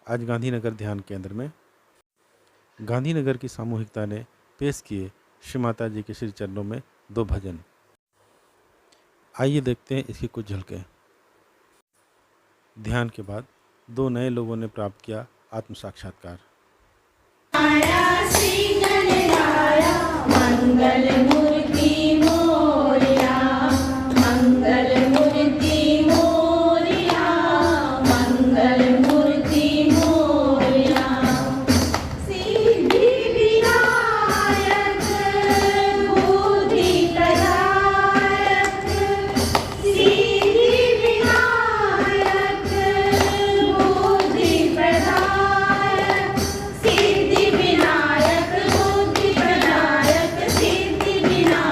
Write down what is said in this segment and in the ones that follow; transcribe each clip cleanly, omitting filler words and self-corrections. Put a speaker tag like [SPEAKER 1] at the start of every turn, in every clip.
[SPEAKER 1] आज गांधीनगर ध्यान केंद्र में गांधीनगर की सामूहिकता ने पेश किए श्री माता जी के श्री चरणों में 2 भजन। आइए देखते हैं इसकी कुछ झलकें। ध्यान के बाद 2 नए लोगों ने प्राप्त किया आत्म साक्षात्कार।
[SPEAKER 2] मंगल मूर्ति मोरिया, मंगल मूर्ति मोरिया, मंगल मूर्ति मोरिया। सिद्धि विनायक बुद्धि प्रदायक, सिद्धि विनायक बुद्धि प्रदायक, सिद्धि विनायक बुद्धि प्रदायक, सिद्धि विनायक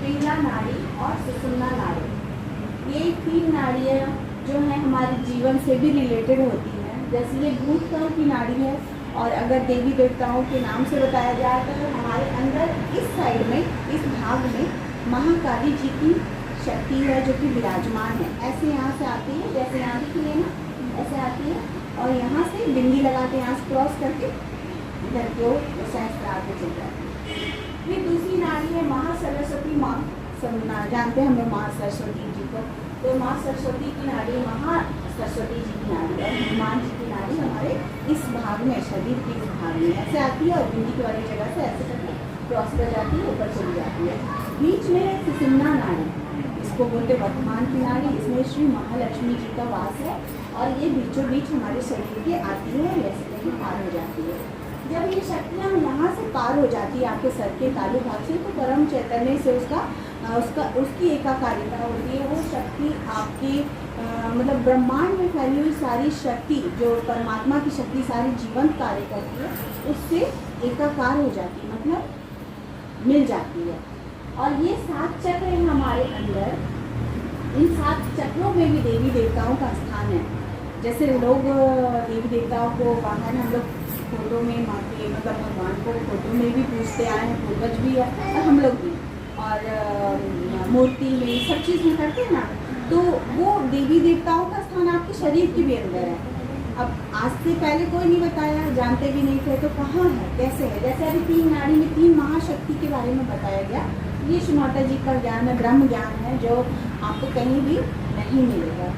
[SPEAKER 2] पिंगला नाड़ी और सुषुम्ना नाड़ी। ये 3 नाड़ियाँ जो हैं हमारे जीवन से भी रिलेटेड होती हैं। जैसे ये भूतकाल की नाड़ी है, और अगर देवी देवताओं के नाम से बताया जाए तो हमारे अंदर इस साइड में, इस भाग में महाकाली जी की शक्ति है जो कि विराजमान है। ऐसे यहाँ से आती है, जैसे यहाँ दिख रही है ना, ऐसे आती है और यहाँ से बिंदी लगाते हैं, यहाँ से क्रॉस करके इधर की ओर सहस्त्रार पे चल जाती है। फिर दूसरी नाड़ी है महासरस्वती माँ, सब जानते हैं हम लोग माँ सरस्वती जी को। तो माँ सरस्वती की नाड़ी महासरस्वती जी की नाड़ी और हनुमान जी की नाड़ी हमारे इस भाग में, शरीर के इस भाग में ऐसे आती है और बिंदी वाली जगह से ऐसे करके क्रॉस कर जाती है, ऊपर चली जाती है। बीच में है सुषुम्ना नाड़ी, इसको बोलते वर्तमान की नाड़ी। इसमें श्री महालक्ष्मी जी का वास है और ये बीचों बीच हमारे शरीर के आती है, ऐसे करके पार हो जाती है। जब ये शक्तियाँ यहाँ से पार हो जाती है आपके सर के तालु भाग से, तो परम चैतन्य से उसकी एकाकारिता होती है। वो शक्ति आपकी मतलब ब्रह्मांड में फैली हुई सारी शक्ति, जो परमात्मा की शक्ति सारी जीवंत कार्य करती है, उससे एकाकार हो जाती है, मतलब मिल जाती है। और ये 7 चक्र हैं हमारे अंदर। इन 7 चक्रों में भी देवी देवताओं का स्थान है। जैसे लोग देवी देवताओं को बाहर हम लोग फोटो में माँ के मतलब भगवान को फोटो में भी पूजते आए हैं, पूर्वज भी है और हम लोग भी, और मूर्ति में सब चीज़ में करते हैं ना। तो वो देवी देवताओं का स्थान आपके शरीर के भी अंदर है। अब आज से पहले कोई नहीं बताया, जानते भी नहीं थे, तो कहाँ है, कैसे है। जैसे अभी 3 नाड़ी में 3 महाशक्ति के बारे में बताया गया। ये श्री माता जी का ज्ञान है, ब्रह्म ज्ञान है, जो आपको कहीं भी नहीं मिलेगा।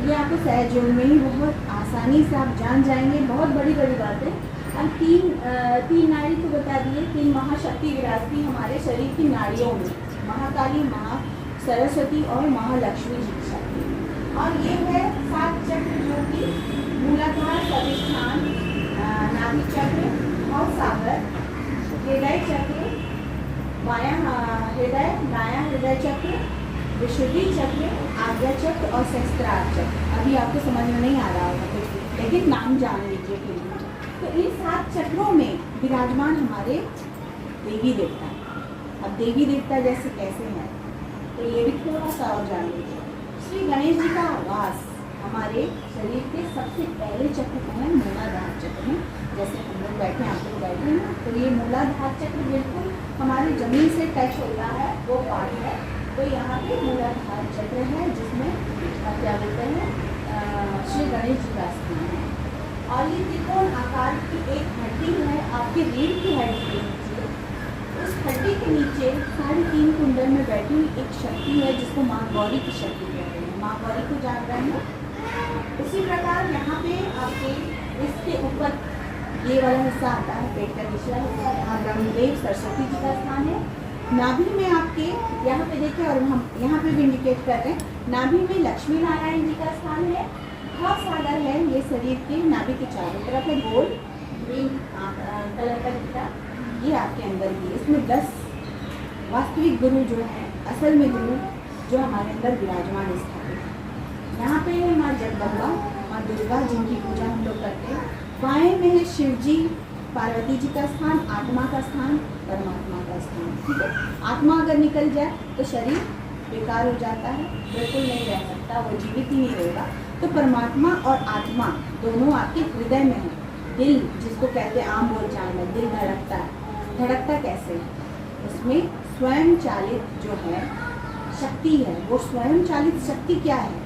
[SPEAKER 2] ये आपको सहज योग में ही बहुत आसानी से आप जान जाएंगे। बहुत बड़ी बड़ी बात है। अब 3 नाड़ी तो बता दिए। 3 महाशक्ति विराजती हमारे शरीर की नाड़ियों में, महाकाली, महा सरस्वती और महालक्ष्मी जी की शक्ति। और ये है 7 चक्र जो कि मूलाधार, स्वादिष्ठान, नाभि चक्र, भवसागर, हृदय चक्र, बायां हृदय, दायां हृदय चक्र, विशुद्धि चक्र, आज्ञा चक्र और सहस्त्रार चक्र। अभी आपको समझ में नहीं आ रहा होगा कुछ भी, लेकिन नाम जान लीजिए फिर भी। तो इन 7 चक्रों में विराजमान हमारे देवी देवता। अब देवी देवता जैसे कैसे हैं, तो ये भी थोड़ा सा और जान लीजिए। श्री गणेश जी का वास हमारे शरीर के सबसे पहले चक्र का है, मूलाधार चक्र में। जैसे हम लोग बैठे, आप लोग बैठे हैं, तो ये मूलाधार चक्र बिल्कुल हमारी जमीन से टच होता है, वो पार्ट है। तो यहाँ पे मूलाधार चक्र है, जिसमें क्या बोलते हैं, श्री गणेश जी का स्थान है। और ये त्रिकोण आकार की एक हड्डी है आपकी रीढ़ की हड्डी के नीचे। उस हड्डी के नीचे 3.5 कुंडल में बैठी हुई एक शक्ति है, जिसको माँ गौरी की शक्ति कहते हैं। माँ गौरी को जान रहे हैं। उसी प्रकार यहाँ पे आपके इसके ऊपर ये वाला हिस्सा आता है, पेट का निचला हिस्सा, यहाँ ब्रह्मदेव सरस्वती जी का स्थान है। नाभि में आपके यहाँ पे देखिए, और हम यहाँ पे भी इंडिकेट कर रहे हैं, नाभि में लक्ष्मी नारायण जी का स्थान है। भवसागर है, ये शरीर के नाभि के चारों तरफ है, गोल ग्रीन कलर का दिखता, ये आपके अंदर भी। इसमें 10 वास्तविक गुरु जो है, असल में गुरु जो हमारे अंदर विराजमान स्थापित है। यहाँ पे है माँ जगदम्बा, माँ दुर्गा, जिनकी पूजा हम लोग करते हैं। बाएं में है शिव जी, पार्वती जी का स्थान, आत्मा का स्थान, परमात्मा का स्थान। ठीक है, आत्मा अगर निकल जाए तो शरीर बेकार हो जाता है, बिल्कुल नहीं रह सकता, वो जीवित ही नहीं रहेगा। तो परमात्मा और आत्मा दोनों आपके हृदय में है। दिल जिसको कहते हैं आम बोलचाल में, दिल धड़कता है। धड़कता कैसे? उसमें स्वयं चालित जो है शक्ति है। वो स्वयं चालित शक्ति क्या है?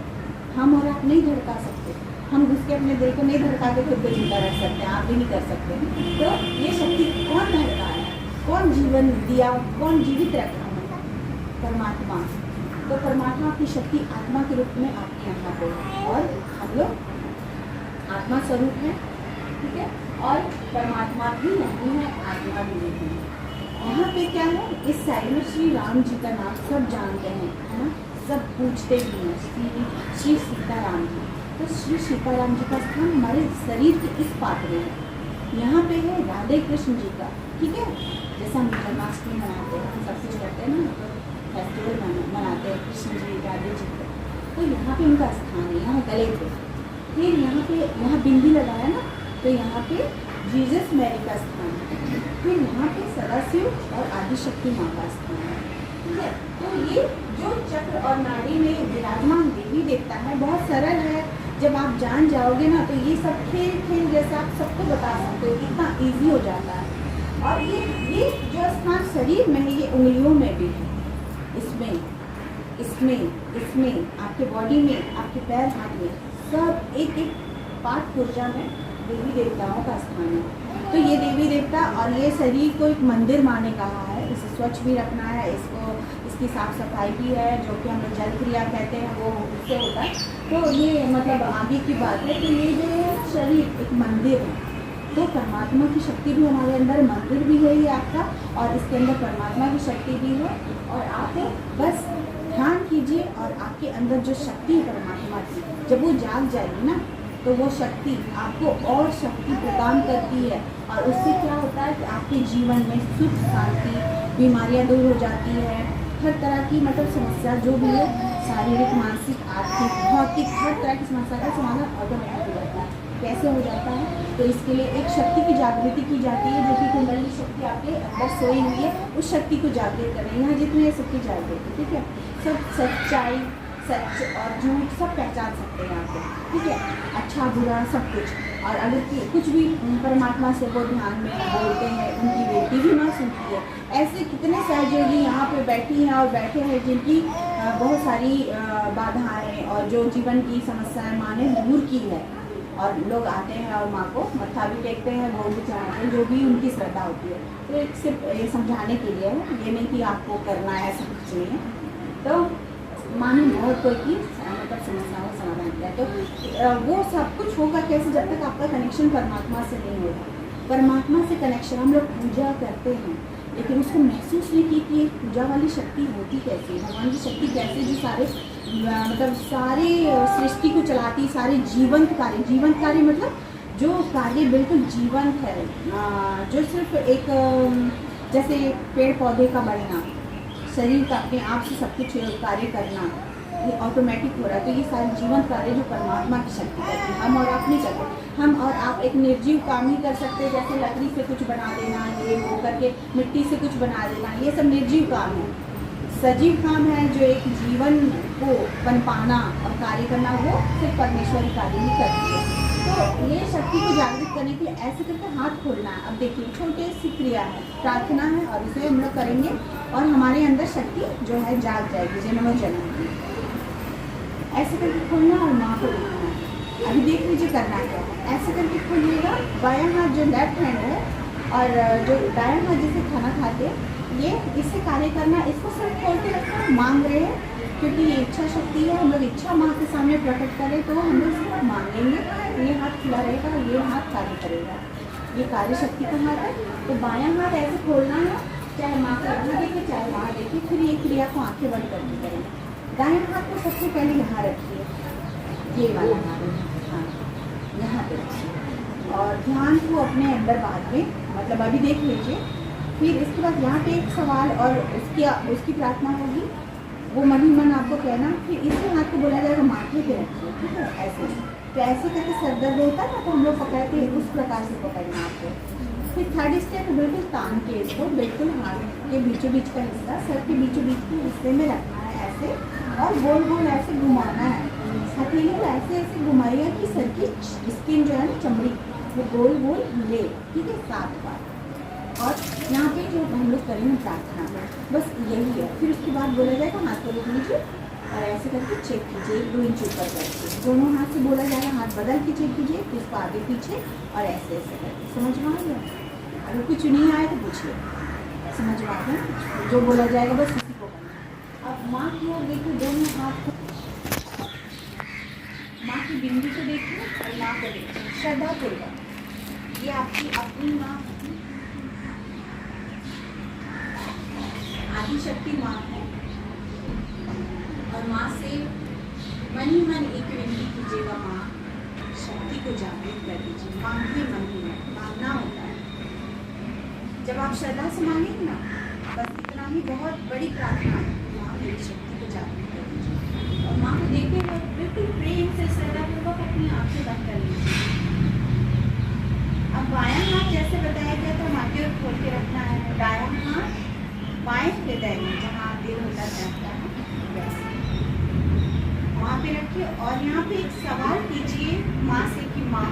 [SPEAKER 2] हम और आप नहीं धड़का सकते। हम घुस के अपने दिल को नहीं धड़का के खुद को जिंदा रख सकते हैं, आप भी नहीं कर सकते। तो ये शक्ति कौन धड़का है, कौन जीवन दिया, कौन जीवित रखा है? परमात्मा। तो परमात्मा की शक्ति आत्मा के रूप में आपके यहाँ पे है, और हम लोग आत्मा स्वरूप है। ठीक है, और परमात्मा भी नहीं है, आत्मा भी नहीं है। यहाँ पे क्या है, इस साइड में श्री राम जी का नाम सब जानते हैं, है ना, सब पूछते भी हैं, श्री सीताराम जी। तो श्री सीताराम जी का स्थान हमारे शरीर के इस पात्र में है। यहाँ पे है राधे कृष्ण जी का। ठीक है, जैसे हम जन्माष्टमी मनाते हैं, हम सब कुछ करते हैं ना, तो फेस्टिवल मनाते हैं कृष्ण जी, राधे जी का। तो यहाँ पे उनका स्थान है, यहाँ गले पे। फिर यहाँ बिंदी लगाया ना, तो यहाँ पे जीसस मैरी का स्थान है। फिर यहाँ पे सदाशिव और आदिशक्ति माँ का स्थान है। ठीक है, ये जो चक्र और नाड़ी में विराजमान देवी देवता है बहुत सरल है। जब आप जान जाओगे ना तो ये सब खेल खेल जैसा आप सबको बता सकते हो, इतना इजी हो जाता है। और ये जो स्थान शरीर में है ये उंगलियों में भी है, इसमें इसमें इसमें आपके बॉडी में, आपके पैर हाथ में, सब एक एक पार्ट पुर्जा में देवी देवताओं का स्थान है। तो ये देवी देवता और ये शरीर को एक मंदिर माने कहा है, इसे स्वच्छ भी रखना है, इसकी साफ सफाई भी है, जो कि हम लोग जल क्रिया कहते हैं वो उससे होता है। तो ये मतलब आगे की बात है कि ये जो है शरीर एक मंदिर है, तो परमात्मा की शक्ति भी हमारे अंदर, मंदिर भी है ये आपका, और इसके अंदर परमात्मा की शक्ति भी है। और आप बस ध्यान कीजिए और आपके अंदर जो शक्ति है परमात्मा की, जब वो जाग जाएगी ना तो वो शक्ति आपको और शक्ति प्रदान करती है। और उससे क्या होता है कि आपके जीवन में सुख शांति, बीमारियां दूर हो जाती है, हर तरह की मतलब समस्या जो भी है, शारीरिक मानसिक आर्थिक भौतिक हर तरह की समस्या का समाधान ऑटोमेटिक हो जाता है। कैसे हो जाता है? तो इसके लिए एक शक्ति की जागृति की जाती है, जो कि कुंडली शक्ति आपके अंदर सोई हुई है, उस शक्ति को जागृत करें। यहाँ जितनी है सबकी जागृति, ठीक है। सब सच्चाई, सच और झूठ सब पहचान सकते हैं यहाँ पे, ठीक है, अच्छा बुरा सब कुछ। और अगर कुछ भी परमात्मा से वो ध्यान में बोलते हैं, उनकी बेटी भी ना सुनती है। ऐसे कितने सहयोगी यहाँ पे बैठी हैं और बैठे हैं जिनकी बहुत सारी बाधाएं और जो जीवन की समस्याएं माँ ने दूर की है, और लोग आते हैं और माँ को मत्था भी टेकते हैं, वो भी चाहते हैं, जो भी उनकी श्रद्धा होती है। तो एक सिर्फ ये समझाने के लिए है, ये नहीं कि आपको करना है, ऐसा कुछ नहीं है। तो माँ ने बहुत कोई की मतलब समस्याओं का समाधान किया। तो वो सब कुछ होगा कैसे? जब तक आपका कनेक्शन परमात्मा से नहीं होगा। परमात्मा से कनेक्शन, हम लोग पूजा करते हैं लेकिन उसको महसूस नहीं की कि पूजा वाली शक्ति होती कैसे, भगवान की शक्ति कैसे, जो सारे मतलब सारे सृष्टि को चलाती, सारे जीवंत कार्य मतलब जो कार्य बिल्कुल जीवंत है, जो सिर्फ एक जैसे पेड़ पौधे का बढ़ना, शरीर का अपने आप से सब कुछ कार्य करना, ये ऑटोमेटिक हो रहा है। तो ये सारे जीवंत कार्य जो परमात्मा की शक्ति करती है, हम और आप नहीं करते। हम और आप एक निर्जीव काम ही कर सकते हैं, जैसे लकड़ी से कुछ बना देना, ये वो करके मिट्टी से कुछ बना देना, ये सब निर्जीव काम है। सजीव काम है जो एक जीवन को पनपाना और कार्य करना, वो सिर्फ परमेश्वरी कार्य ही करती है। तो ये शक्ति को जागृत करने के लिए ऐसे करके हाथ खोलना है। अब देखिए छोटे सी क्रिया है, प्रार्थना है, और इसे हम लोग करेंगे और हमारे अंदर शक्ति जो है जाग जाएगी, जन्मों जन्म की। ऐसे करके खोलना और माँ को देखना है। अभी देख लीजिए करना क्या है। ऐसे करके खोलिएगा, बायां हाथ जो लेफ्ट हैंड है और जो दायां हाथ जिसे खाना खाते, ये इससे कार्य करना, इसको सिर्फ खोल के रखना, मांग रहे हैं, क्योंकि ये इच्छा शक्ति है। हम लोग इच्छा माँ के सामने प्रकट करें तो हम लोग इसको मांगेंगे, ये हाथ खुला रहेगा, ये हाथ कार्य करेगा। ये कार्य शक्ति का हाथ है। तो बायां हाथ ऐसे खोलना है, चाहे माँ को यहाँ देखे चाहे वहाँ देखे, फिर ये क्रिया को आंखें बंद करके करेंगे। दाएं हाथ को सबसे पहले यहाँ रखिए, ये वाला हाथ, हाँ यहाँ पे रखिए, और ध्यान को अपने अंदर बाहर में मतलब अभी देख लीजिए। फिर इसके बाद यहाँ पे एक सवाल और उसकी प्रार्थना होगी, वो मन ही मन आपको कहना। फिर इसी हाथ को बोला जाएगा माथे पे रखिए, ठीक है, ऐसे। तो ऐसे करके सर दर्द होता है ना, तो हम लोग पकड़ते हैं, उस प्रकार से पकड़ना आपको। फिर थर्ड स्टेप बिल्कुल तान के इसको बिल्कुल हाथ के बीचों बीच का हिस्सा सर के बीचों बीच के हिस्से में रखना है ऐसे, और गोल गोल ऐसे घुमाना है। हथेली को ऐसे ऐसे घुमाइएगा कि सर की स्किन जो है ना, चमड़ी, वो गोल गोल हिले, ठीक है, 7 बार। और यहाँ पे जो हम लोग करेंगे प्रार्थना, बस यही है। फिर उसके बाद बोला जाएगा हाथ को रोक लीजिए और ऐसे करके चेक कीजिए, 2 इंच ऊपर करके। दोनों हाथ से बोला जाएगा, हाथ बदल के चेक कीजिए, फिर उसको आगे पीछे और ऐसे ऐसे करके। समझ में आ गया? अगर कुछ नहीं आए तो पूछिए, समझ में आ गया? जो बोला जाएगा बस उसी को करना। अब माँ की ओर देखिए, दोनों हाथ को माँ की बिंदी को देखिए और माँ को देखिए श्रद्धापूर्वक। ये आपकी अपनी माँ, आदिशक्ति माँ है, और माँ से मन ही मन एक विनती कीजिएगा, माँ शक्ति को जागृत कर दीजिए। मांगने मन ही मन मांगना होता है। जब आप श्रद्धा से मांगेंगे ना, बस इतना ही बहुत बड़ी प्रार्थना है, माँ मेरी शक्ति को जागृत कर दीजिए। और माँ को देखते हुए बिल्कुल प्रेम से श्रद्धापूर्वक अपनी आंखें बंद कर लीजिए। अब बायां हाथ जैसे बताया गया था, माँ की ओर खोल के रखना है। दायां हाथ बाएं हृदय में, जहाँ दिल होता जाता है, और यहाँ पे एक सवाल कीजिए माँ से कि माँ,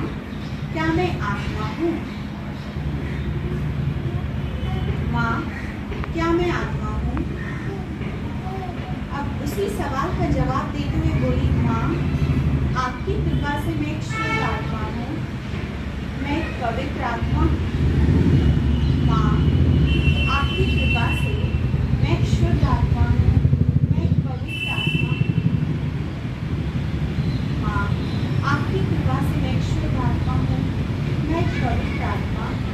[SPEAKER 2] क्या मैं आत्मा हूँ? माँ, क्या मैं आत्मा हूँ? अब उसी सवाल का जवाब देते हुए बोली, माँ, आपकी कृपा से मैं एक शुद्ध आत्मा हूँ, मैं एक पवित्र आत्मा हूँ। माँ, आपकी कृपा से मैं एक शुद्ध आत्मा हूँ, मैं एक पवित्र आत्मा हूँ। माँ, आपकी कृपा से मैं एक शुद्ध आत्मा हूँ, मैं एक पवित्र आत्मा हूँ।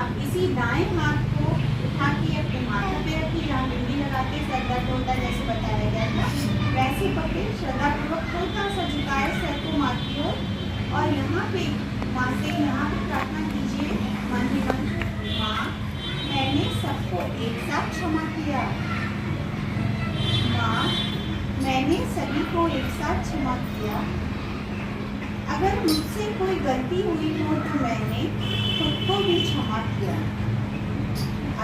[SPEAKER 2] अब इसी दाएं हाथ को उठा के अपने माथा पे रखिए, यहाँ बिंदी लगाते सर दर्द होता है जैसे बताया गया था, वैसे पकड़े, श्रद्धापूर्वक हल्का सा झुकाए सर को माँ की ओर, और यहाँ पे माँ से यहाँ पे प्रार्थना कीजिए मन ही मन, माँ, मैंने सबको एक साथ क्षमा किया। माँ, मैंने सभी को एक साथ क्षमा किया। अगर मुझसे कोई गलती हुई हो तो मैंने खुद को भी क्षमा किया।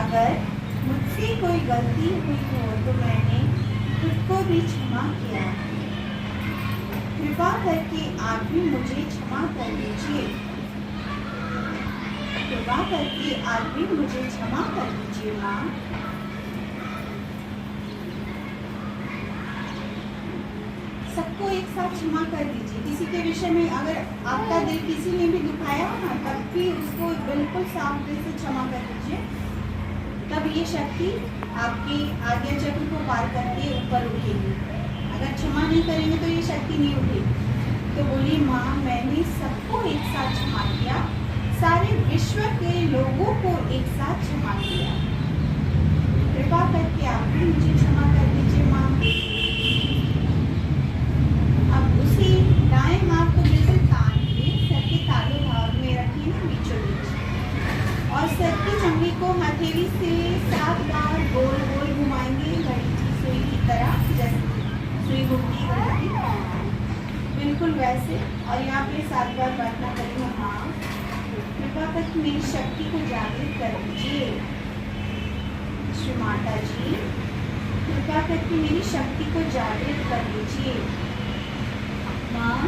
[SPEAKER 2] अगर मुझसे कोई गलती हुई हो तो मैंने खुद को भी क्षमा किया। कृपा करके आप भी मुझे क्षमा कर दीजिए। कृपा करके आप भी मुझे क्षमा कर दीजिए माँ। सबको एक साथ क्षमा कर दीजिए। किसी के विषय में अगर आपका दिल किसी ने भी दुखाया हो ना, तब भी उसको बिल्कुल साफ दिल से क्षमा कर दीजिए। तब ये शक्ति आपके आज्ञा चक्र को पार करके ऊपर उठेगी। अगर क्षमा नहीं करेंगे तो ये शक्ति नहीं उठेगी। तो बोलिए, माँ, मैंने सबको एक साथ क्षमा किया, सारे विश्व के लोगों को एक साथ क्षमा किया। कृपा करके आप भी मुझे क्षमा कर दीजिए माँ। अब उसी दाएं हाथ को बिल्कुल तान के सर के तालु भाग में रखिए ना, बीचों बीच, और सर की चमड़ी को हथेली से 7 बार गोल गोल घुमाएंगे, घड़ी की सुई की तरह, जैसे सुई घूमती घड़ी की, बिल्कुल वैसे। और यहाँ पे 7 बार प्रार्थना करेंगे, हाँ, कृपा करके मेरी शक्ति को जागृत कर दीजिए। श्री माता जी, कृपा करके मेरी शक्ति को जागृत कर दीजिए। माँ,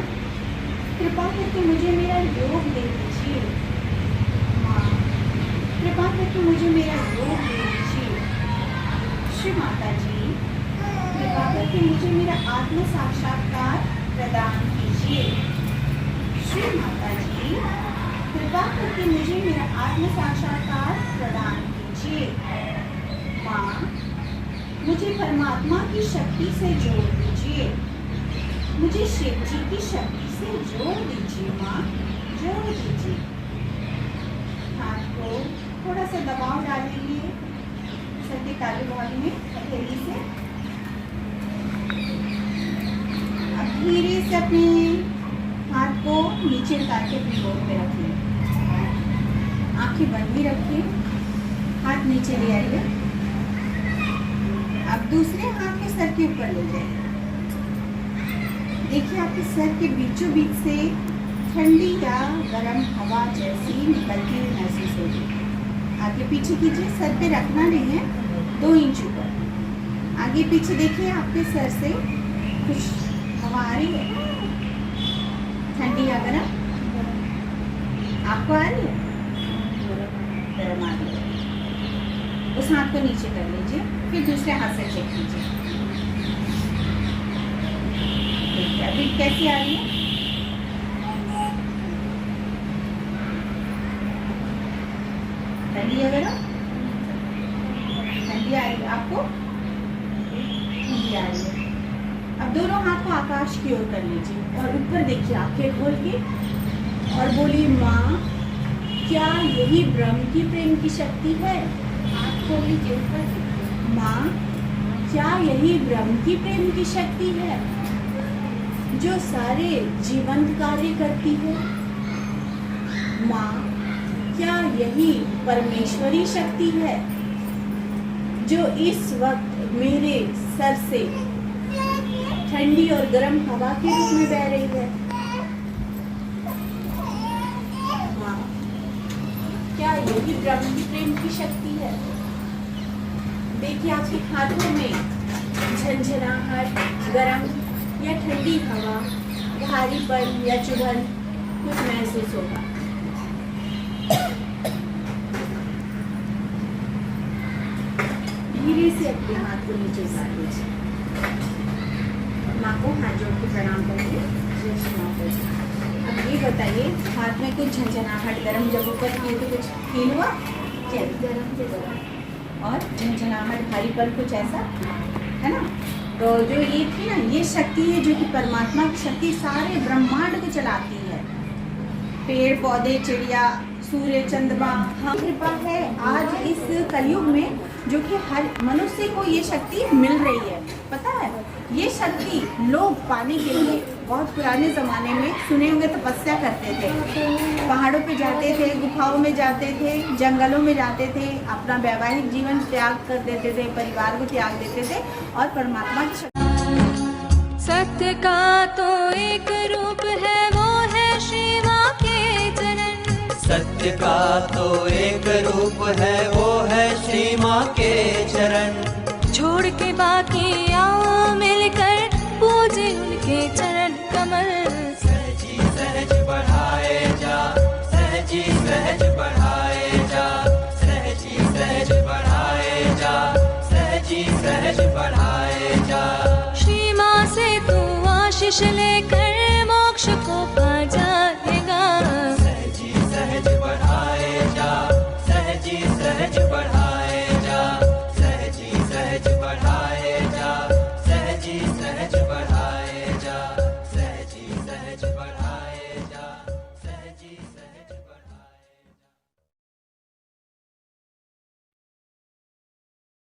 [SPEAKER 2] कृपा करके मुझे मेरा योग दे दीजिए। माँ, कृपा करके मुझे मेरा योग दे दीजिए। श्री माता जी, कृपा करके मुझे मेरा आत्म साक्षात्कार प्रदान कीजिए। श्री माता जी, कृपा करके मुझे मेरा आत्म साक्षात्कार प्रदान कीजिए। माँ, मुझे परमात्मा की शक्ति से जोड़ दीजिए। मुझे शिव जी की शक्ति से जोड़ दीजिए माँ, जोड़ दीजिए। हाथ को थोड़ा सा दबाव डालेंगे सर के तालु भाग में हथेली से। अब धीरे से अपने हाथ को नीचे उतार के अपनी गोद पे रखिए। आंखें बंद ही रखिए, हाथ नीचे ले आइए। अब दूसरे हाथ को सर के ऊपर ले जाइए। देखिए, आपके सर के बीचों बीच से ठंडी या गर्म हवा जैसी निकलती हुई महसूस होगी। आगे पीछे कीजिए, सर पे रखना नहीं है, 2 इंच ऊपर। आगे पीछे देखिए, आपके सर से कुछ हवा आ रही है, ठंडी या गर्म? आपको आ रही है? गर्म आ रही है। उस हाथ को नीचे कर लीजिए, फिर दूसरे हाथ से चेक कीजिए। देखिए अभी कैसी आ रही है? ठंडी है गर्म? ठंडी आ रही है आपको? ठंडी आ रही है। अब दोनों हाथ को आकाश की ओर कर लीजिए और ऊपर देखिए, आंखें खोल के, और बोलिए, माँ, क्या यही ब्रह्म की प्रेम की शक्ति है? आँख खोल लीजिए ऊपर। माँ, क्या यही ब्रह्म की प्रेम की शक्ति है जो सारे जीवंत कार्य करती है? माँ, क्या यही परमेश्वरी शक्ति है जो इस वक्त मेरे सर से ठंडी और गर्म हवा के रूप में बह रही है? माँ, क्या यही ब्रह्म की प्रेम की शक्ति है? देखिए, आपके हाथों में झंझनाहट, गरम या ठंडी हवा, भारीपन या चुभन कुछ महसूस होगा। धीरे से अपने हाथ को नीचे उतार लीजिए। माँ को हाथ जोड़ के प्रणाम करेंगे। जय श्री माता जी। अब ये बताइए, हाथ में कुछ झंझनाहट, गरम जब ऊपर किए तो कुछ फील हुआ? गरम और झंझनाहट, भारीपन कुछ ऐसा है ना। तो जो ये थी ना, ये शक्ति है जो कि परमात्मा की शक्ति सारे ब्रह्मांड को चलाती है। पेड़ पौधे, चिड़िया, सूर्य, चंद्रमा, हम कृपा है आज इस कलयुग में जो कि हर मनुष्य को ये शक्ति मिल रही है। पता है, ये शक्ति लोग पाने के लिए बहुत पुराने ज़माने में सुने होंगे तपस्या करते थे, पहाड़ों पे जाते थे, गुफाओं में जाते थे, जंगलों में जाते थे, अपना वैवाहिक जीवन त्याग कर देते थे, परिवार को त्याग देते थे और परमात्मा की शक्ति।
[SPEAKER 3] सत्य का तो एक रूप है, वो है श्री माँ के चरण।
[SPEAKER 4] सत्य का तो एक रूप है, वो है श्री माँ के चरण।
[SPEAKER 3] छोड़ के बाकी आओ मिलकर पूजे उनके चरण कमल।
[SPEAKER 4] सहजी सहज बढ़ाए जा, सहजी सहज बढ़ाए जा, सहजी सहज बढ़ाए जा, सहजी सहज बढ़ाए जा।
[SPEAKER 3] श्री माँ से तू आशीष लेकर